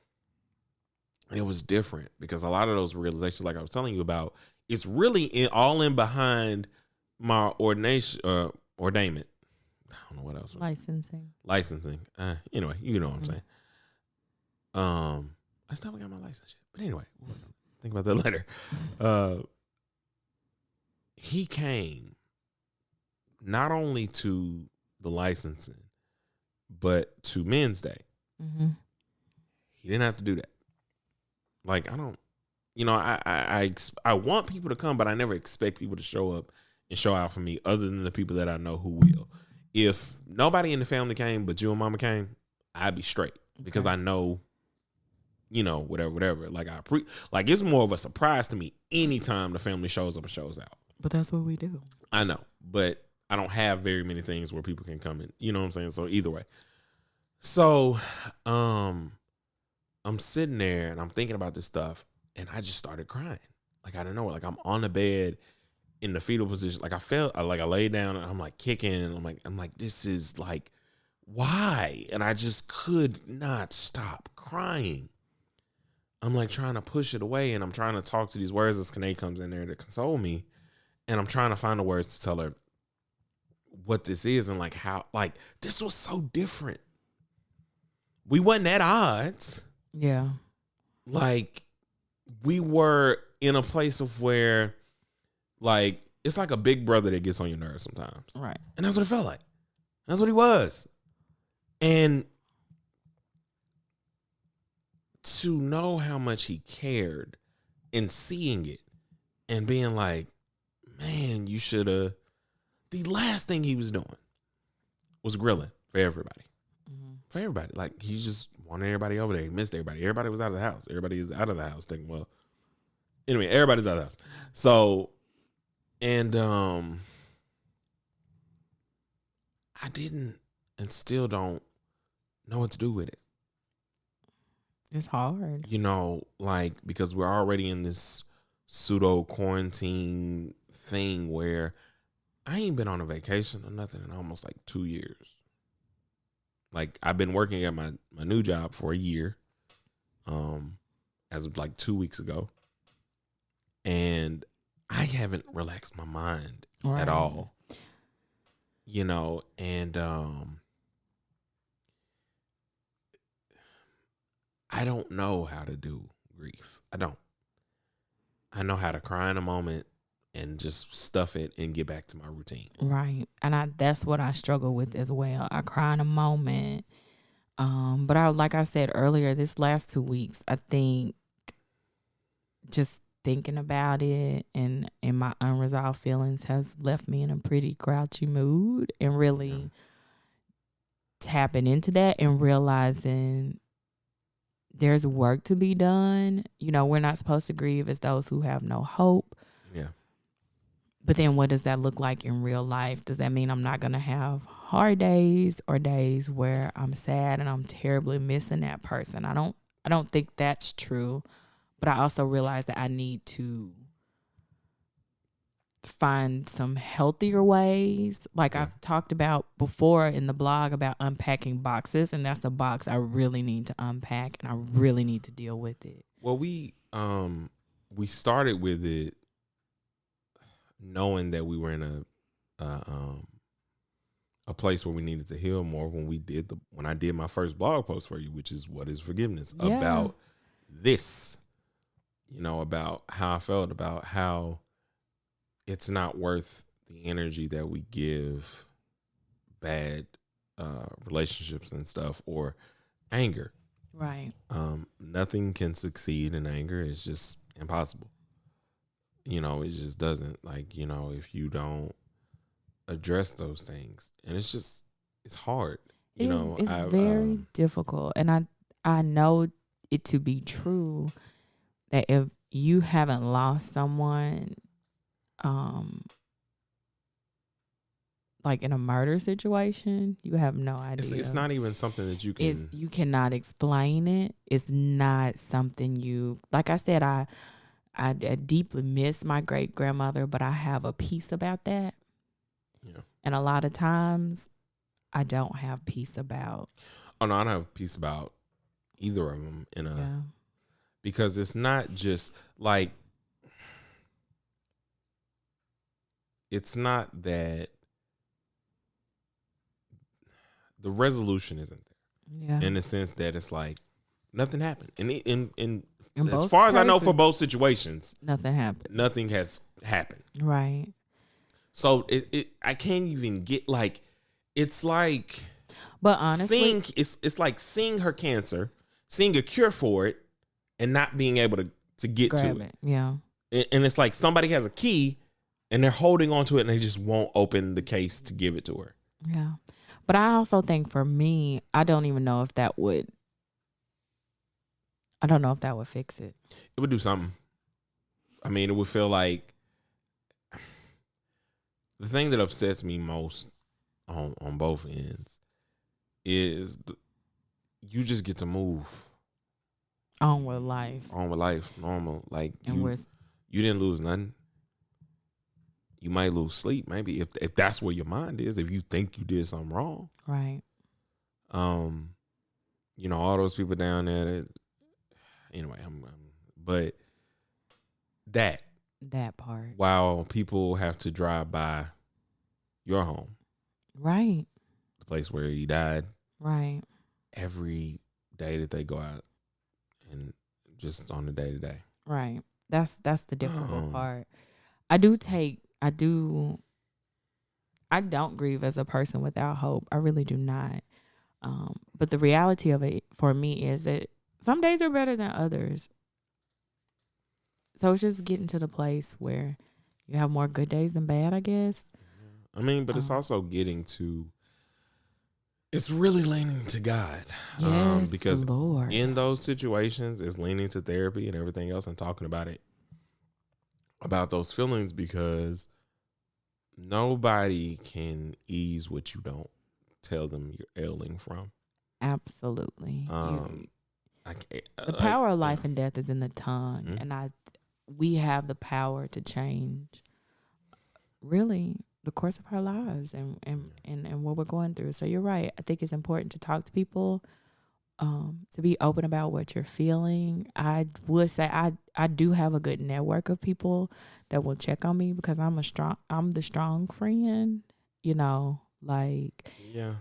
it was different because a lot of those realizations, like I was telling you about, it's really all in behind my ordainment. I don't know what else. Licensing. Anyway, you know what I'm saying. I still haven't got my license yet. But anyway, think about that later. He came not only to the licensing, but to Men's Day. Mm-hmm. He didn't have to do that. Like, I don't, I want people to come, but I never expect people to show up and show out for me other than the people that I know who will. If nobody in the family came, but you and mama came, I'd be straight because I know, whatever. Like like it's more of a surprise to me anytime the family shows up and shows out. But that's what we do. I know, but I don't have very many things where people can come in. You know what I'm saying? So either way. So, I'm sitting there and I'm thinking about this stuff and I just started crying. Like I don't know, like I'm on the bed in the fetal position. Like I laid down and I'm like kicking and I'm like, this is like, why? And I just could not stop crying. I'm like trying to push it away and I'm trying to talk to these words as Kanae comes in there to console me. And I'm trying to find the words to tell her what this is and like how, like this was so different. We wasn't at odds. Yeah. Like we were in a place of where like, it's like a big brother that gets on your nerves sometimes. Right. And that's what it felt like. That's what he was. And to know how much he cared and seeing it and being like, man, you should have. The last thing he was doing was grilling for everybody. Mm-hmm. For everybody. Like, he just wanted everybody over there. He missed everybody. Everybody was out of the house. Everybody is out of the house. Thinking, well, anyway, everybody's out of the house. So, and I didn't and still don't know what to do with it. It's hard. Like, because we're already in this pseudo quarantine thing where I ain't been on a vacation or nothing in almost like 2 years. Like, I've been working at my new job for a year, as of like 2 weeks ago. And I haven't relaxed my mind at all. And I don't know how to do grief. I don't. I know how to cry in a moment and just stuff it and get back to my routine. Right. And that's what I struggle with as well. I cry in a moment. But like I said earlier, this last 2 weeks, I think just thinking about it and my unresolved feelings has left me in a pretty grouchy mood and really tapping into that and realizing there's work to be done. We're not supposed to grieve as those who have no hope. Yeah. But then what does that look like in real life? Does that mean I'm not going to have hard days or days where I'm sad and I'm terribly missing that person? I don't think that's true. But I also realize that I need to find some healthier ways. Like I've talked about before in the blog about unpacking boxes, and that's a box I really need to unpack, and I really need to deal with it. Well, we started with it knowing that we were in a place where we needed to heal more when I did my first blog post for you, which is what is forgiveness, about this, about how I felt, about how it's not worth the energy that we give bad relationships and stuff, or anger. Right. Nothing can succeed in anger. It's just impossible. It just doesn't. Like, if you don't address those things, and it's hard. It's very difficult, and I know it to be true that if you haven't lost someone, like in a murder situation, you have no idea. It's not even something that you can. You cannot explain it. It's not something you. Like I said, I deeply miss my great grandmother, but I have a peace about that. Yeah. And a lot of times, I don't have peace about. Oh no, I don't have peace about either of them because it's not just like, it's not that the resolution isn't there. Yeah. In the sense that it's like nothing happened. And in as both far as I know, cases, for both situations, nothing happened. Nothing has happened. Right. So I can't even get, like, it's like, but honestly, it's like seeing her cancer, seeing a cure for it, and not being able to get to it. Yeah. And it's like somebody has a key and they're holding on to it and they just won't open the case to give it to her. Yeah. But I also think for me, I don't know if that would fix it. It would do something. I mean, it would feel like, the thing that upsets me most on both ends is you just get to move on with life. Normal. Like, and you didn't lose nothing. You might lose sleep, maybe, if that's where your mind is, if you think you did something wrong. Right. All those people down there anyway, but that part. While people have to drive by your home. Right. The place where he died. Right. Every day that they go out, and just on the day to day. Right. That's the difficult part. I don't grieve as a person without hope. I really do not. But the reality of it for me is that some days are better than others. So it's just getting to the place where you have more good days than bad, I guess. I mean, but it's also getting to, it's really leaning to God. Yes, because Lord. In those situations, it's leaning to therapy and everything else and talking about it, about those feelings, because nobody can ease what you don't tell them you're ailing from. Absolutely. The The power of life and death is in the tongue, and we have the power to change, really, the course of our lives and what we're going through. So you're right. I think it's important to talk to people, to be open about what you're feeling. I would say I do have a good network of people that will check on me because I'm the strong friend, like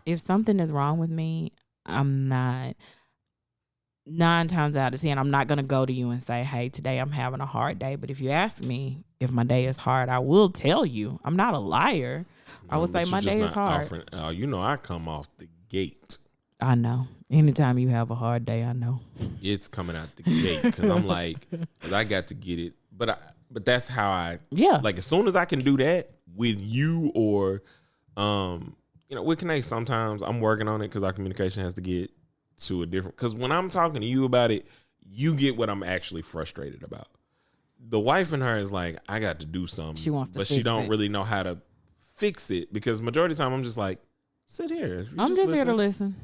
if something is wrong with me, I'm not. 9 times out of 10, I'm not going to go to you and say, hey, today I'm having a hard day. But if you ask me if my day is hard, I will tell you. I'm not a liar. I will say my day is hard. I come off the gate. I know. Anytime you have a hard day, I know. It's coming out the gate because I'm like, I got to get it. But that's how like, as soon as I can do that with you or, with Connect, sometimes I'm working on it because our communication has to get to a different, because when I'm talking to you about it, you get what I'm actually frustrated about. The wife in her is like, I got to do something. She wants to but fix she don't it. really know how to fix it, because majority of the time I'm just like, sit here. I'm just here to listen.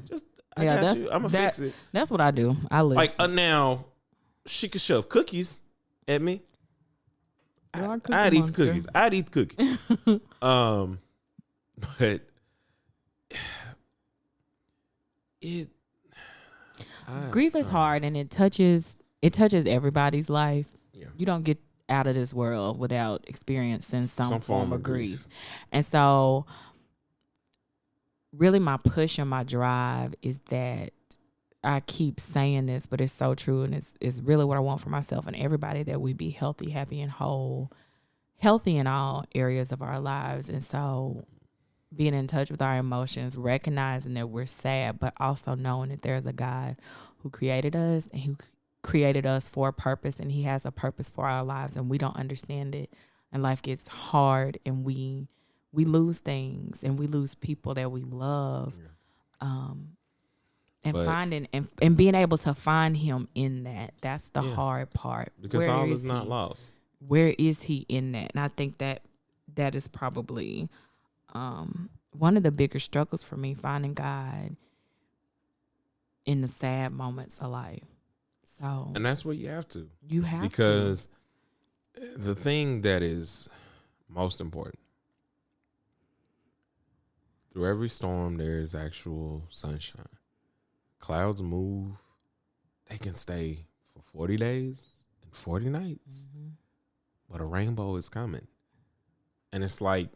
I got you. I'm gonna fix it. That's what I do. I listen. Like now, she could shove cookies at me. I'd eat cookies. I'd eat cookies. But grief is hard, and it touches everybody's life. Yeah. You don't get out of this world without experiencing some form of grief. And so really my push and my drive is that I keep saying this, but it's so true, and it's really what I want for myself and everybody, that we be healthy, happy, and whole, healthy in all areas of our lives. And so being in touch with our emotions, recognizing that we're sad, but also knowing that there's a God who created us and who created us for a purpose, and he has a purpose for our lives, and we don't understand it, and life gets hard, and we lose things, and we lose people that we love. And finding and being able to find him in that's the hard part. Because all is not lost. Where is he in that? And I think that is probably one of the bigger struggles for me, finding God in the sad moments of life. So, and that's what you have to. You have because the thing that is most important, through every storm there is actual sunshine. Clouds move, they can stay for 40 days and 40 nights. Mm-hmm. But a rainbow is coming. And it's like,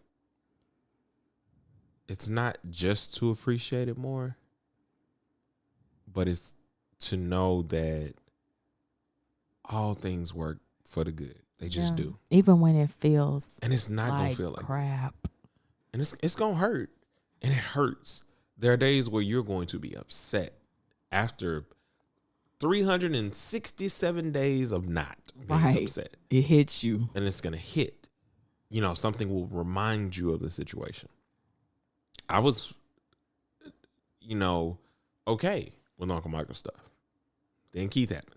it's not just to appreciate it more, but it's to know that all things work for the good. They just do. Even when it feels and it's not gonna feel like crap. And it's gonna hurt. And it hurts. There are days where you're going to be upset after 367 days of not being upset. It hits you. And it's gonna hit. You know, something will remind you of the situation. I was, okay with Uncle Michael stuff. Then Keith happened.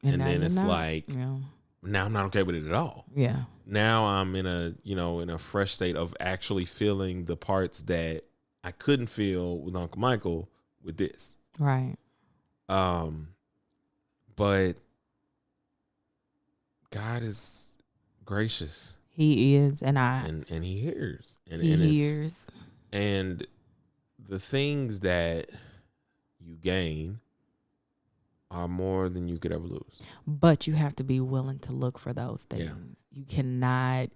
And then it's like, now I'm not okay with it at all. Yeah. Now I'm in a fresh state of actually feeling the parts that I couldn't feel with Uncle Michael with this. Right. But God is gracious. He is, and he hears. And he hears. And the things that you gain are more than you could ever lose. But you have to be willing to look for those things. Yeah. You cannot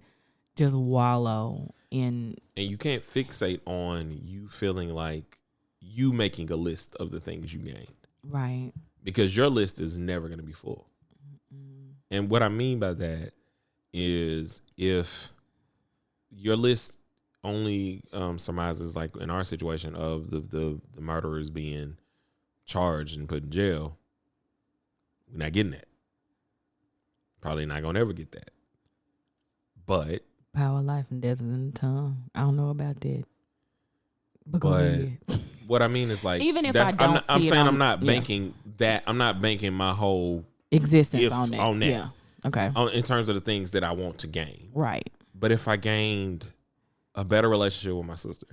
just wallow in. And you can't fixate on you feeling like you making a list of the things you gained. Right. Because your list is never going to be full. Mm-mm. And what I mean by that is if your list only surmises, like in our situation, of the murderers being charged and put in jail, we're not getting that. Probably not gonna ever get that. But power, life, and death is in the tongue. I don't know about that. But go ahead. What I mean is, like, even if I don't, I'm saying I'm not banking that. I'm not banking my whole existence on that. Yeah. Okay. In terms of the things that I want to gain. Right. But if I gained a better relationship with my sister,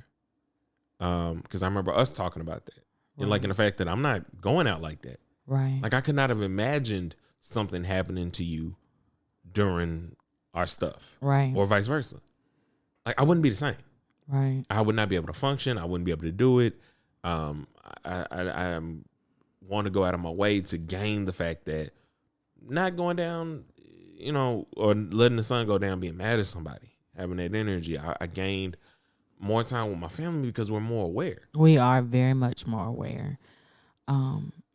because I remember us talking about that, and like in the fact that I'm not going out like that. Right. Like I could not have imagined something happening to you during our stuff. Right. Or vice versa. Like I wouldn't be the same. Right. I would not be able to function. I wouldn't be able to do it. I want to go out of my way to gain the fact that not going down, or letting the sun go down, being mad at somebody, having that energy. I gained more time with my family because we're more aware. We are very much more aware.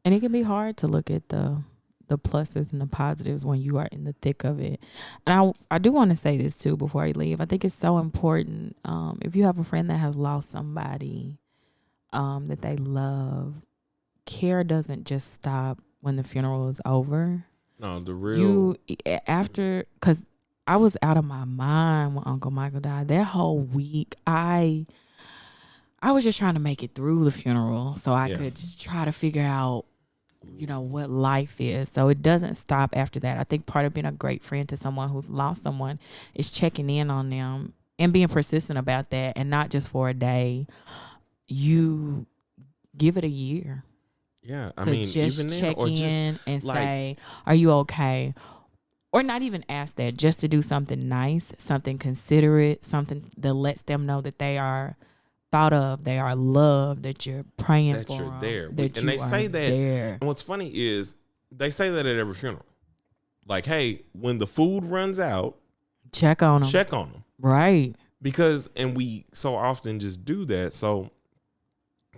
And it can be hard to look at the pluses and the positives when you are in the thick of it. And I do want to say this too before I leave. I think it's so important. If you have a friend that has lost somebody that they love, care doesn't just stop when the funeral is over. No, the real because I was out of my mind when Uncle Michael died. That whole week, I was just trying to make it through the funeral so I could just try to figure out, what life is. So it doesn't stop after that. I think part of being a great friend to someone who's lost someone is checking in on them and being persistent about that, and not just for a day. You give it a year. Yeah, I mean, just even check in and say, "Are you okay?" or not even ask that, just to do something nice, something considerate, something that lets them know that they are thought of, they are loved, that you're praying that for you're them, there. that And you they say are that. there. And what's funny is they say that at every funeral. Like, hey, when the food runs out, check on them. Check on them. Right. Because, and we so often just do that. So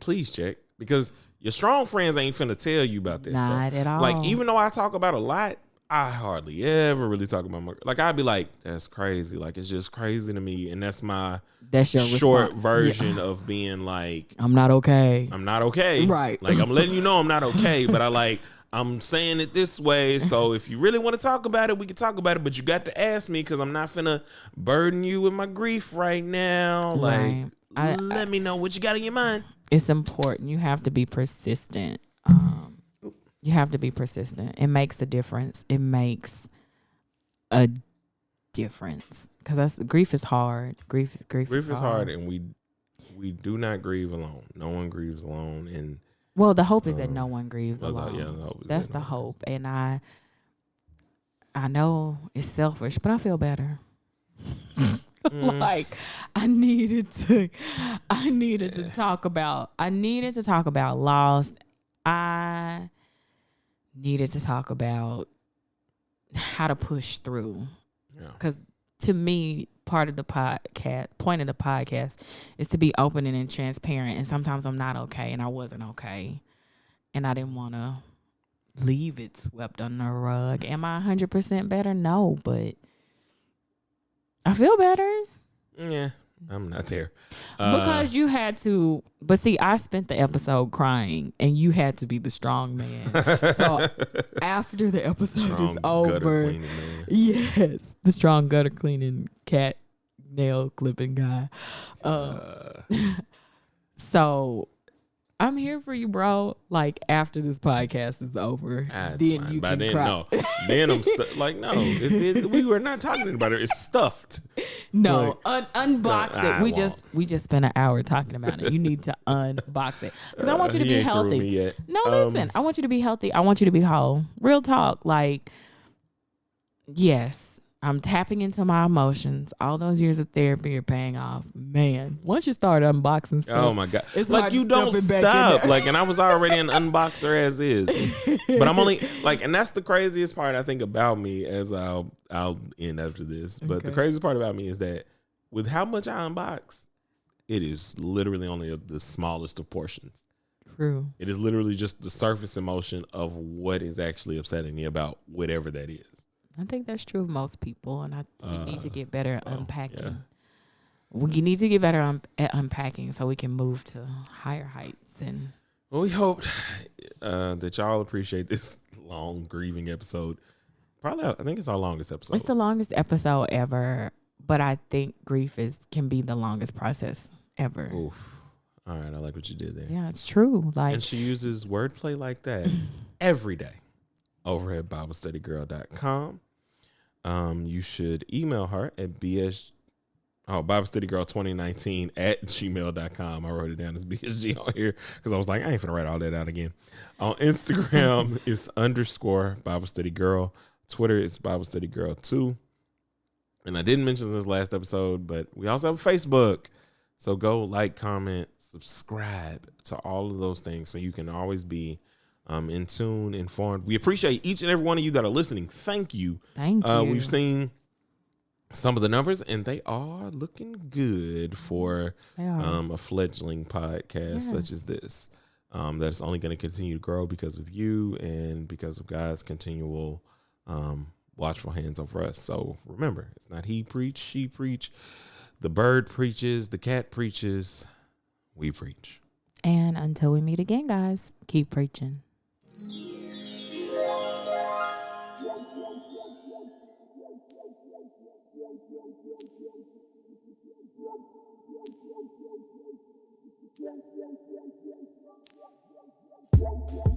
please check, because your strong friends ain't finna tell you about this stuff. Not at all. Like, even though I talk about a lot, I hardly ever really talk about my, like, I'd be like, that's crazy. Like, it's just crazy to me. And that's your short response. version of being like, I'm not okay. I'm not okay. Right. Like, I'm letting you know I'm not okay, but I'm saying it this way. So if you really want to talk about it, we can talk about it, but you got to ask me, because I'm not finna burden you with my grief right now. Like, right. let me know what you got in your mind. It's important. You have to be persistent. You have to be persistent. It makes a difference. It makes a difference, because grief is hard. Grief is hard, and we do not grieve alone. No one grieves alone. And well, the hope is that no one grieves alone. Yeah, the hope is that's the hope. And I know it's selfish, but I feel better. Like I needed to talk about loss. I needed to talk about how to push through. Because to me, point of the podcast is to be open and transparent. And sometimes I'm not okay, and I wasn't okay, and I didn't want to leave it swept under the rug. Am I 100% better? No, but I feel better. Yeah, I'm not there. Because you had to, but see, I spent the episode crying, and you had to be the strong man. So after the episode is over, yes, the strong gutter cleaning cat nail clipping guy. So I'm here for you, bro. Like, after this podcast is over, then fine. you By can then, cry. No. Then I'm like, no, we were not talking about it. It's stuffed. No, unbox it. We just spent an hour talking about it. You need to unbox it, because I want you to be healthy. No, listen, I want you to be healthy. I want you to be whole. Real talk. Like, yes, I'm tapping into my emotions. All those years of therapy are paying off. Man, once you start unboxing stuff, oh my God, it's like, hard you to don't stop. like, and I was already an unboxer as is, but I'm only like, and that's the craziest part I think about me, as I'll end after this. But the craziest part about me is that with how much I unbox, it is literally only the smallest of portions. True. It is literally just the surface emotion of what is actually upsetting me about whatever that is. I think that's true of most people, and we need to get better at unpacking. Yeah. We need to get better at unpacking so we can move to higher heights. And well, we hope that y'all appreciate this long grieving episode. Probably, I think it's our longest episode. It's the longest episode ever, but I think grief can be the longest process ever. Oof. All right, I like what you did there. Yeah, it's true. Like, and she uses wordplay like that every day over at BibleStudyGirl.com. You should email her at BibleStudyGirl2019 at gmail.com. I wrote it down as BSG on here because I was like, I ain't finna write all that out again. On Instagram, it's _ BibleStudyGirl. Twitter, it's BibleStudyGirl2. And I didn't mention this last episode, but we also have a Facebook. So go like, comment, subscribe to all of those things so you can always be in tune, informed. We appreciate each and every one of you that are listening. Thank you. Thank you. We've seen some of the numbers, and they are looking good for a fledgling podcast such as this. That's only going to continue to grow because of you and because of God's continual watchful hands over us. So remember, it's not he preach, she preach. The bird preaches, the cat preaches, we preach. And until we meet again, guys, keep preaching. Yeah.